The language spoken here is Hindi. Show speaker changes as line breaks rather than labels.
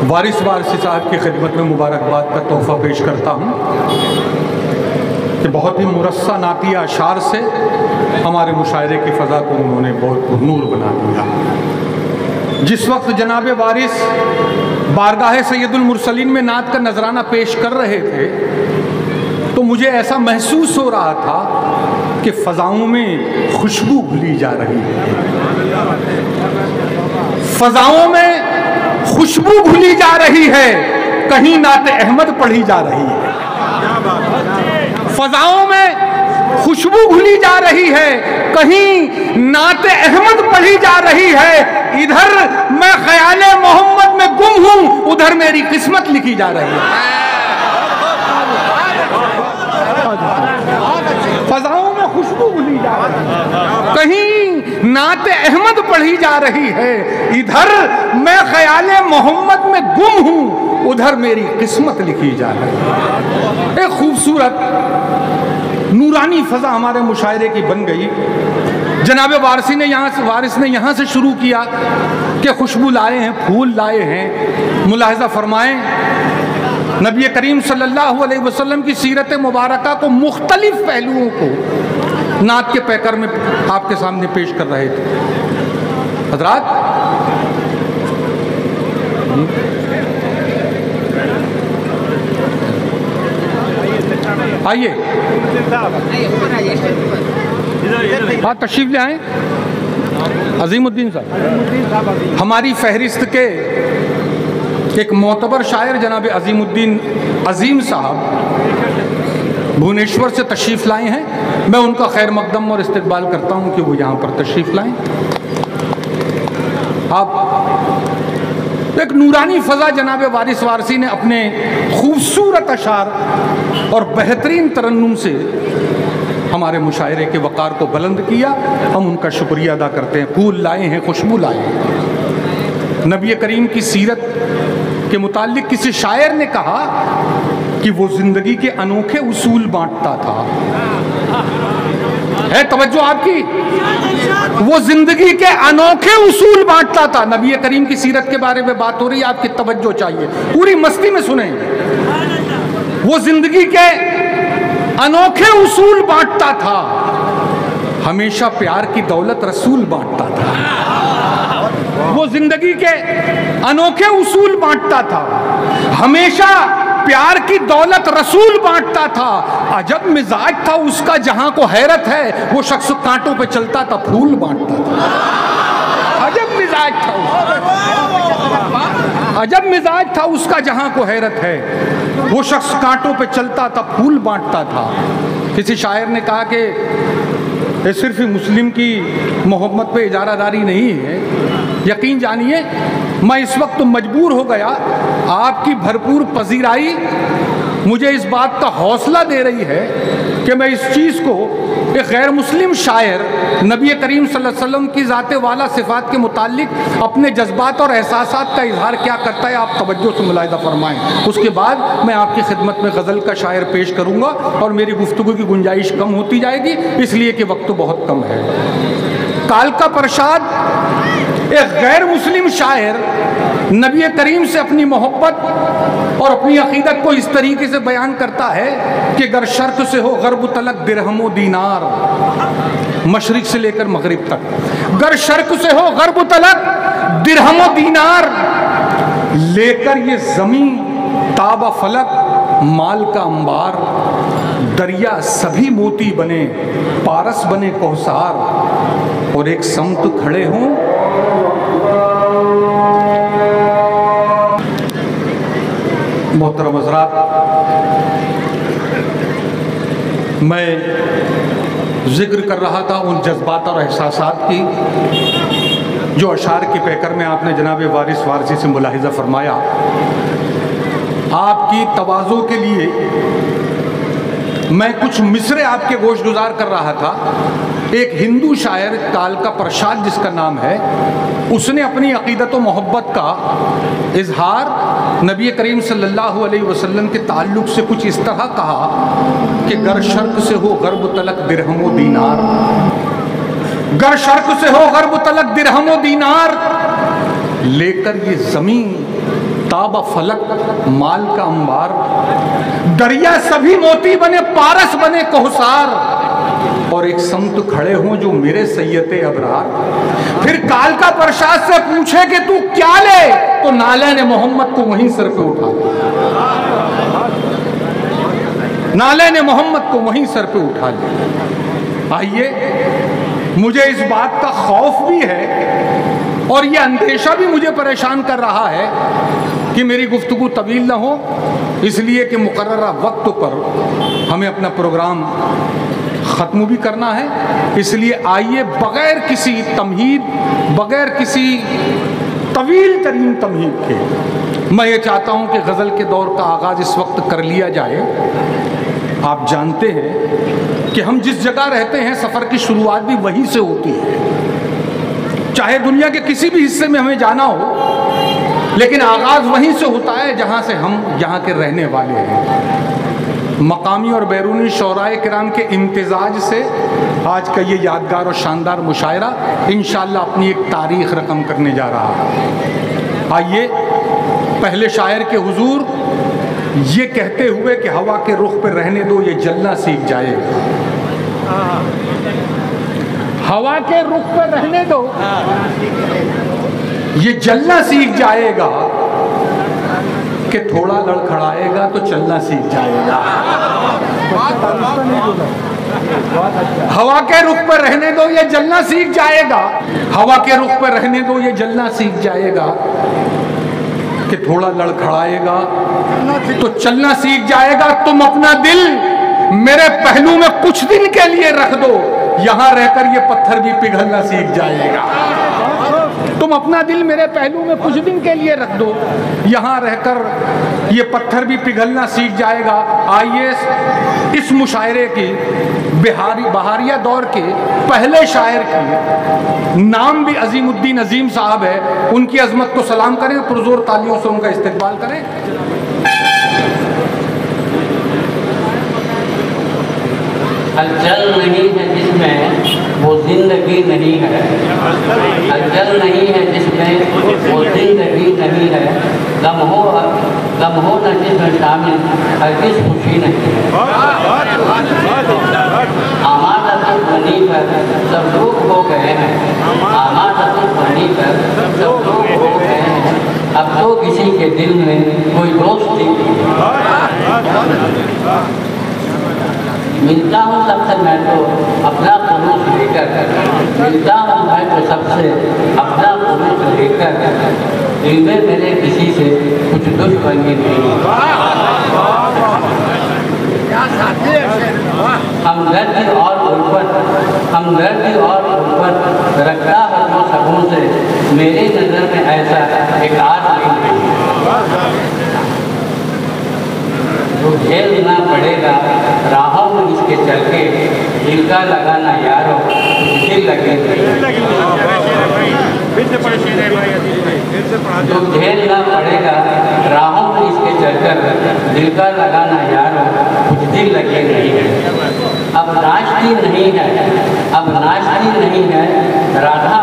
वारिस वारसी साहब की खिदमत में मुबारकबाद का तोहफ़ा पेश करता हूँ कि बहुत ही मुरस्सा नाती अशार से हमारे मुशायरे की फ़ज़ा को उन्होंने बहुत नूर बना दिया। जिस वक्त जनाब वारिस बारगाह सैयदुल मुरसलीन में नात का नजराना पेश कर रहे थे तो मुझे ऐसा महसूस हो रहा था कि फ़ज़ाओं में खुशबू घुली जा रही है, फ़ज़ाओं में खुशबू घुली जा रही है, कहीं नाते अहमद पढ़ी जा रही है। फ़ज़ाओं में खुशबू घुली जा रही है, कहीं नाते अहमद पढ़ी जा रही है। इधर मैं ख्याले मोहम्मद में गुम हूं, उधर मेरी किस्मत लिखी जा रही है। फ़ज़ाओं में खुशबू घुली जा रही है, कहीं नाते अहमद पढ़ी जा रही है। इधर मैं ख्याले मोहम्मद में गुम हूं, उधर मेरी किस्मत लिखी जा रही है। एक खूबसूरत नूरानी फ़ज़ा हमारे मुशायरे की बन गई। जनाब वारिस ने यहाँ से शुरू किया कि खुशबू लाए हैं, फूल लाए हैं। मुलाहिज़ा फरमाएं, नबी करीम सल्लल्लाहु अलैहि वसल्लम की सीरत मुबारका को मुख्तलिफ पहलुओं को नात के पैकर में आपके सामने पेश कर रहे थे। हज़रात आइए, हाँ तशरीफ ले आए। अजीमुद्दीन साहब, हमारी फहरिस्त के एक मोतबर शायर जनाब अजीमुद्दीन अजीम साहब भुवनेश्वर से तशरीफ़ लाए हैं। मैं उनका खैर मकदम और इस्तकबाल करता हूं कि वो यहाँ पर तशरीफ़ लाएं। आप एक नूरानी फ़ज़ा जनाब वारिस वारसी ने अपने खूबसूरत अशार और बेहतरीन तरन्नुम से हमारे मुशायरे के वक़ार को बुलंद किया। हम उनका शुक्रिया अदा करते हैं। फूल लाए हैं, खुशबू लाए हैं। नबी करीम की सीरत के मुताल्लिक किसी शायर ने कहा कि वो जिंदगी के अनोखे उसूल बांटता था। है तवज्जो आपकी? वो जिंदगी के अनोखे उसूल बांटता था। नबी करीम की सीरत के बारे में बात हो रही है, आपकी तवज्जो चाहिए, पूरी मस्ती में सुने। वो जिंदगी के अनोखे उसूल बांटता था, हमेशा प्यार की दौलत रसूल बांटता था। वो जिंदगी के अनोखे उसूल बांटता था, हमेशा प्यार की दौलत रसूल बांटता था। अजब मिजाज था उसका, जहां को हैरत है वो शख्स कांटों पे चलता था, फूल बांटता था। अजब मिजाज था उसका, अजब मिजाज था उसका, जहां को हैरत है वो शख्स कांटों पे चलता था, फूल बांटता था। किसी शायर ने कहा कि ये सिर्फ मुस्लिम की मोहब्बत पे इजारादारी नहीं है। यकीन जानिए, मैं इस वक्त तो मजबूर हो गया, आपकी भरपूर पजीराई मुझे इस बात का हौसला दे रही है कि मैं इस चीज़ को एक गैर मुस्लिम शायर नबी करीम सल्लल्लाहु अलैहि वसल्लम की ज़ाते वाला सिफ़ात के मुतालिक अपने जज्बात और एहसासात का इजहार क्या करता है, आप तवज्जो से मुलाहिज़ा फरमाएं। उसके बाद मैं आपकी खिदमत में गज़ल का शायर पेश करूँगा और मेरी गुफ्तगू की गुंजाइश कम होती जाएगी, इसलिए कि वक्त तो बहुत कम है। कालका प्रसाद एक गैर मुस्लिम शायर नबी करीम से अपनी मोहब्बत और अपनी अकीदत को इस तरीके से बयान करता है कि गर शर्क से हो गर्ब तलक दिरहमो दीनार, मशरिक से लेकर मगरिब तक। गर शर्क से हो गर्ब तलक दिरहमो दीनार, लेकर ये जमीन ताबा फलक माल का अंबार। दरिया सभी मोती बने, पारस बने कौसार, और एक समत खड़े हों मोहतरम हज़रात। मैं जिक्र कर रहा था उन जज्बात और एहसासात की जो अशार के पैकर में आपने जनाब वारिस वारसी से मुलाहिज़ा फरमाया। आपकी तवाज़ो के लिए मैं कुछ मिसरे आपके गोशगुजार कर रहा था। एक हिंदू शायर कालका प्रसाद जिसका नाम है, उसने अपनी अकीदत व मोहब्बत का इजहार नबी करीम सल्लल्लाहु अलैहि वसल्लम के ताल्लुक़ से कुछ इस तरह कहा कि गर शर्क से हो गर्ब तलक दिरहमो दीनार, गर शर्क से हो गर्ब तलक दिरहमो दीनार, लेकर ये ज़मीन ताबा फलक माल का अंबार, दरिया सभी मोती बने, पारस बने कोहसार, और एक संत खड़े हों जो मेरे सैयदे अबरार। फिर काल का प्रसाद से पूछे कि तू क्या ले, तो नाले ने मोहम्मद को वहीं सर पे उठा लिया, नाले ने मोहम्मद को वहीं सर पे उठा लिया। आइए, मुझे इस बात का खौफ भी है और ये अंदेशा भी मुझे परेशान कर रहा है कि मेरी गुफ्तगू तवील ना हो, इसलिए कि मुकर्ररा वक्त पर हमें अपना प्रोग्राम ख़त्म भी करना है। इसलिए आइए, बग़ैर किसी तमहीद, बग़ैर किसी तवील तरीन तमहीद के, मैं ये चाहता हूँ कि गज़ल के दौर का आगाज़ इस वक्त कर लिया जाए। आप जानते हैं कि हम जिस जगह रहते हैं, सफ़र की शुरुआत भी वहीं से होती है। चाहे दुनिया के किसी भी हिस्से में हमें जाना हो, लेकिन आगाज़ वहीं से होता है जहाँ से हम यहाँ के रहने वाले हैं। मकामी और बैरूनी शोराए किराम के इम्तिजाज से आज का ये यादगार और शानदार मुशायरा इंशाअल्लाह अपनी एक तारीख़ रकम करने जा रहा है। आइए, पहले शायर के हुजूर ये कहते हुए कि हवा के रुख पे रहने दो, ये जलना सीख जाएगा। हवा के रुख पे रहने दो, ये जलना सीख जाएगा, कि थोड़ा लड़खड़ाएगा तो चलना सीख जाएगा। हवा के रुख पर रहने दो, ये जलना सीख जाएगा। हवा के रुख पर रहने दो, ये जलना सीख जाएगा, कि थोड़ा लड़खड़ाएगा तो चलना सीख जाएगा। तुम अपना दिल मेरे पहलू में कुछ दिन के लिए रख दो, यहां रहकर ये पत्थर भी पिघलना सीख जाएगा। तुम अपना दिल मेरे पहलू में कुछ दिन के लिए रख दो, यहाँ रहकर ये पत्थर भी पिघलना सीख जाएगा। आइए, इस मुशायरे की बहारिया दौर के पहले शायर की नाम भी अजीमुद्दीन अजीम साहब है, उनकी अजमत को सलाम करें, पुरजोर तालियों से उनका इस्तकबाल करें।
हलचल नहीं है जिसमें वो जिंदगी नहीं है, हलचल नहीं है जिसमें वो जिंदगी नहीं है, गम हो न जिसमें शामिल हरगिज़ खुशी नहीं है। आमादतुल बनी पर सब लोग हो गए हैं, आमादतुल बनी पर सब लोग हो गए हैं, अब तो किसी के दिल में कोई दोस्ती नहीं है। मिलता हूँ सबसे मैं तो अपना खुलूस लेकर, मिलता हूँ मैं तो सबसे अपना खुलूस लेकर, दिल में मेरे किसी से कुछ दुश्मनी नहीं। हमदर्दी और उल्फत रखता है वो सबों से, मेरे नज़र में ऐसा एक आदमी नहीं। जो झेलना पड़ेगा राहों में इसके चल के, दिल का लगाना यारों दिल लगे। जो झेलना पड़ेगा राहों में इसके चलकर, दिल का लगाना यारों कुछ दिल लगे नहीं है। अब नाचती नहीं है, अब नाचती नहीं है राधा